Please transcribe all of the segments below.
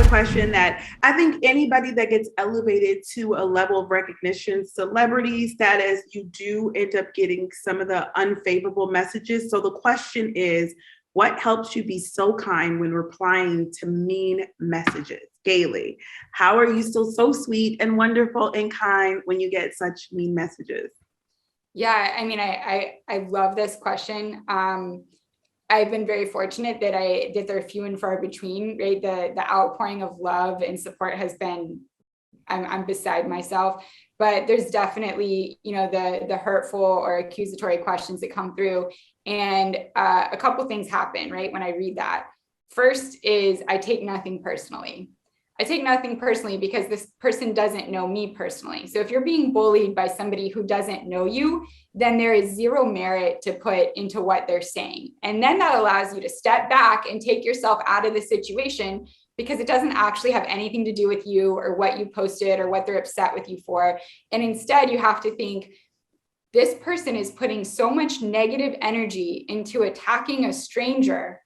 question that I think anybody that gets elevated to a level of recognition, celebrity status, you do end up getting some of the unfavorable messages. So the question is, what helps you be so kind when replying to mean messages? Galey, how are you still so sweet and wonderful and kind when you get such mean messages? Yeah, I mean, I love this question. I've been very fortunate that they're few and far between, right? The outpouring of love and support has been, I'm beside myself, but there's definitely, the hurtful or accusatory questions that come through. And a couple things happen, right? When I read that. First is I take nothing personally. I take nothing personally because this person doesn't know me personally. So if you're being bullied by somebody who doesn't know you, then there is zero merit to put into what they're saying. And then that allows you to step back and take yourself out of the situation because it doesn't actually have anything to do with you or what you posted or what they're upset with you for. And instead you have to think, this person is putting so much negative energy into attacking a stranger.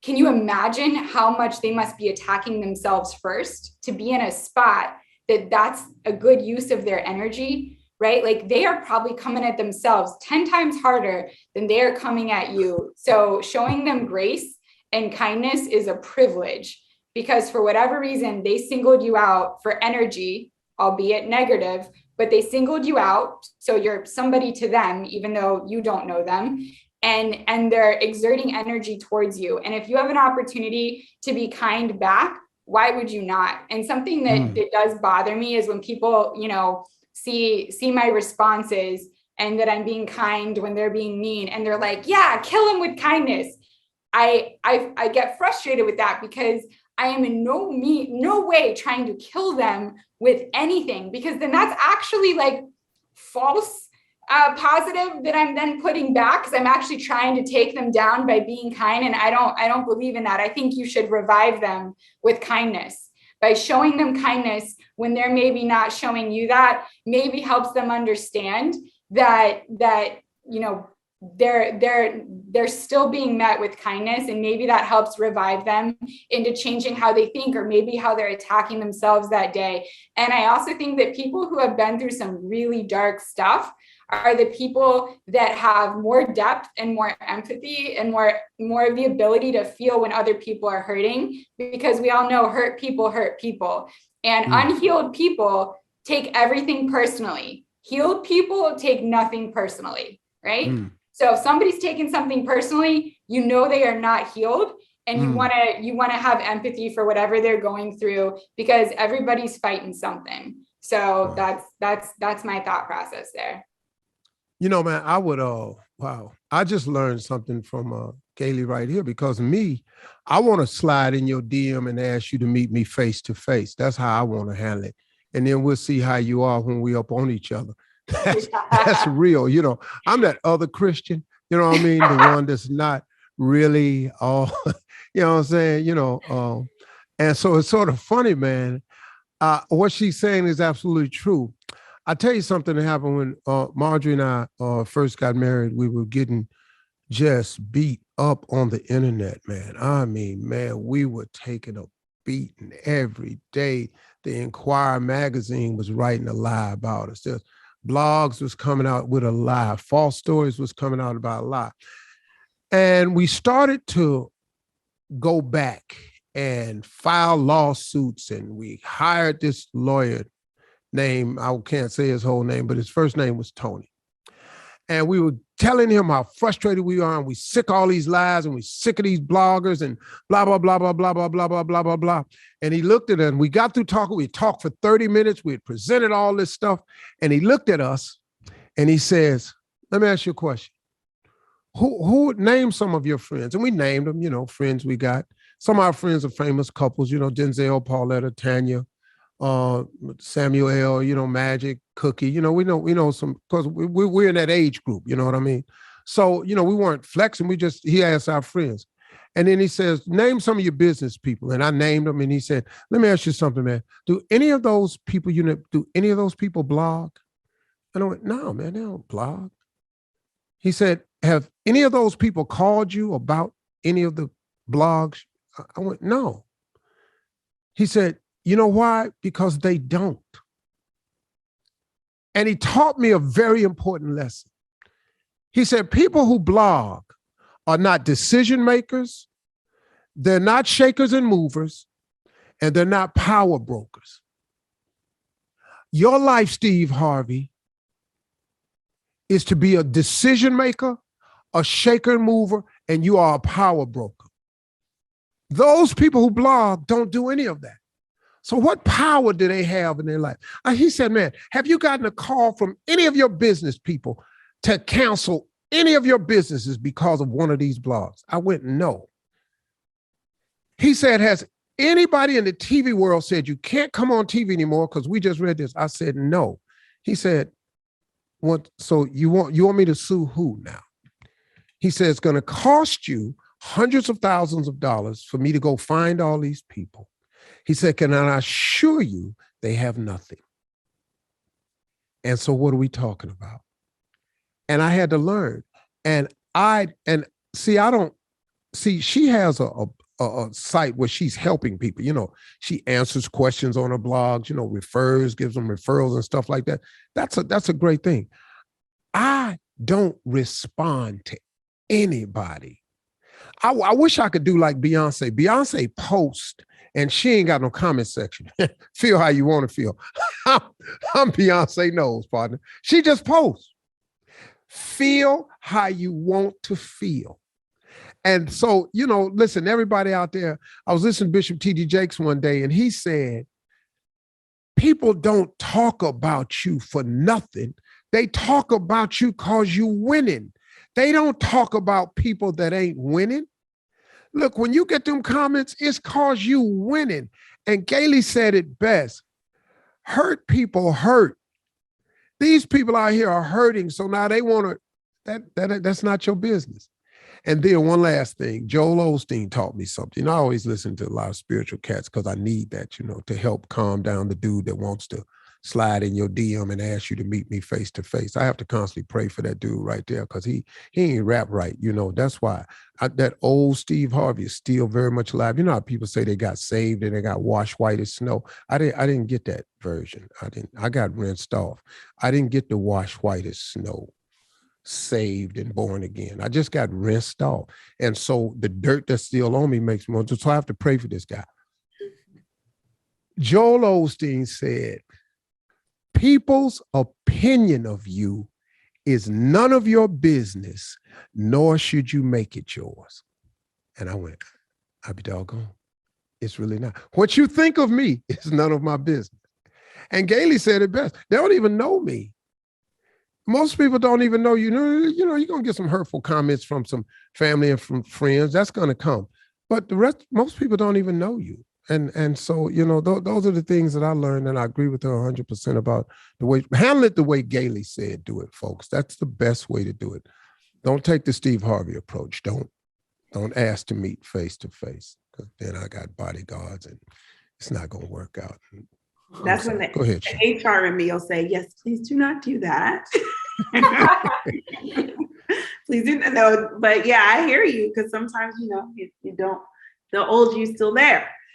Can you imagine how much they must be attacking themselves first to be in a spot that's a good use of their energy, right? Like they are probably coming at themselves 10 times harder than they are coming at you. So showing them grace and kindness is a privilege because for whatever reason, they singled you out for energy, albeit negative, but they singled you out. So you're somebody to them, even though you don't know them. And they're exerting energy towards you. And if you have an opportunity to be kind back, why would you not? And something that does bother me is when people, see my responses and that I'm being kind when they're being mean and they're like, yeah, kill him with kindness. I get frustrated with that because I am in no way trying to kill them with anything, because then that's actually like false positive that I'm then putting back because I'm actually trying to take them down by being kind. And I don't believe in that. I think you should revive them with kindness by showing them kindness when they're maybe not showing you that, maybe helps them understand that they're still being met with kindness, and maybe that helps revive them into changing how they think or maybe how they're attacking themselves that day. And I also think that people who have been through some really dark stuff are the people that have more depth and more empathy and more of the ability to feel when other people are hurting, because we all know hurt people and unhealed people take everything personally. Healed people take nothing personally, right? So if somebody's taking something personally, they are not healed, and you want to have empathy for whatever they're going through, because everybody's fighting something. So that's my thought process there. Man, I would, wow. I just learned something from Galey right here, because I want to slide in your DM and ask you to meet me face to face. That's how I want to handle it. And then we'll see how you are when we up on each other. That's real. I'm that other Christian, you know what I mean? The one that's not really all, you know what I'm saying? And so it's sort of funny, man. What she's saying is absolutely true. I tell you something that happened when Marjorie and I first got married. We were getting just beat up on the internet, man. I mean, man, we were taking a beating every day. The Inquirer magazine was writing a lie about us. There's blogs was coming out with a lie. False stories was coming out about a lie. And we started to go back and file lawsuits, and we hired this lawyer name, I can't say his whole name, but his first name was Tony. And we were telling him how frustrated we are, and we sick of all these lies, and we sick of these bloggers, and blah, blah, blah, blah, blah, blah, blah, blah, blah, blah, blah. And he looked at us, and we got through talking. We talked for 30 minutes. We had presented all this stuff. And he looked at us and he says, let me ask you a question. Who would name some of your friends? And we named them, friends we got. Some of our friends are famous couples, Denzel, Pauletta, Tanya, Samuel L., Magic, Cookie, we know some, because we're in that age group, you know what I mean? So, we weren't flexing. He asked our friends. And then he says, name some of your business people. And I named them. And he said, let me ask you something, man. Do any of those people, blog? And I went, no, man, they don't blog. He said, have any of those people called you about any of the blogs? I went, no. He said, you know why? Because they don't. And he taught me a very important lesson. He said, people who blog are not decision makers, they're not shakers and movers, and they're not power brokers. Your life, Steve Harvey, is to be a decision maker, a shaker and mover, and you are a power broker. Those people who blog don't do any of that. So what power do they have in their life? He said, man, have you gotten a call from any of your business people to cancel any of your businesses because of one of these blogs? I went, no. He said, has anybody in the TV world said you can't come on TV anymore because we just read this? I said, no. He said, what? So you want me to sue who now? He said, it's going to cost you hundreds of thousands of dollars for me to go find all these people. He said, can I assure you they have nothing? And so what are we talking about? And I had to learn. And she has a site where she's helping people. You know, she answers questions on her blogs, you know, gives them referrals and stuff like that. That's a great thing. I don't respond to anybody. I wish I could do like Beyonce. Beyonce posts and she ain't got no comment section. Feel how you want to feel. I'm Beyonce knows, partner. She just posts. Feel how you want to feel. And so, you know, listen, everybody out there, I was listening to Bishop T.D. Jakes one day, and he said, people don't talk about you for nothing. They talk about you because you winning. They don't talk about people that ain't winning. Look, when you get them comments, it's cause you winning. And Galey said it best. Hurt people hurt. These people out here are hurting, so now they want to, that's not your business. And then one last thing, Joel Osteen taught me something. I always listen to a lot of spiritual cats because I need that, you know, to help calm down the dude that wants to slide in your DM and ask you to meet me face to face. I have to constantly pray for that dude right there because he ain't rap right. You know, that's why that old Steve Harvey is still very much alive. You know how people say they got saved and they got washed white as snow. I didn't get that version. I got rinsed off. I didn't get the wash white as snow, saved and born again. I just got rinsed off. And so the dirt that's still on me makes me want to, so I have to pray for this guy. Joel Osteen said, people's opinion of you is none of your business, nor should you make it yours. And I went, I'll be doggone. It's really not. What you think of me is none of my business. And Galey said it best. They don't even know me. Most people don't even know you. You're going to get some hurtful comments from some family and from friends. That's going to come. But the rest, most people don't even know you. And so, you know, those are the things that I learned, and I agree with her 100% about the way, handle it the way Galey said, do it, folks. That's the best way to do it. Don't take the Steve Harvey approach. Don't ask to meet face to face, because then I got bodyguards and it's not going to work out. That's when the HR in me will say, yes, please do not do that. Please do not. No, but yeah, I hear you, because sometimes, you know, you don't, the old you still there.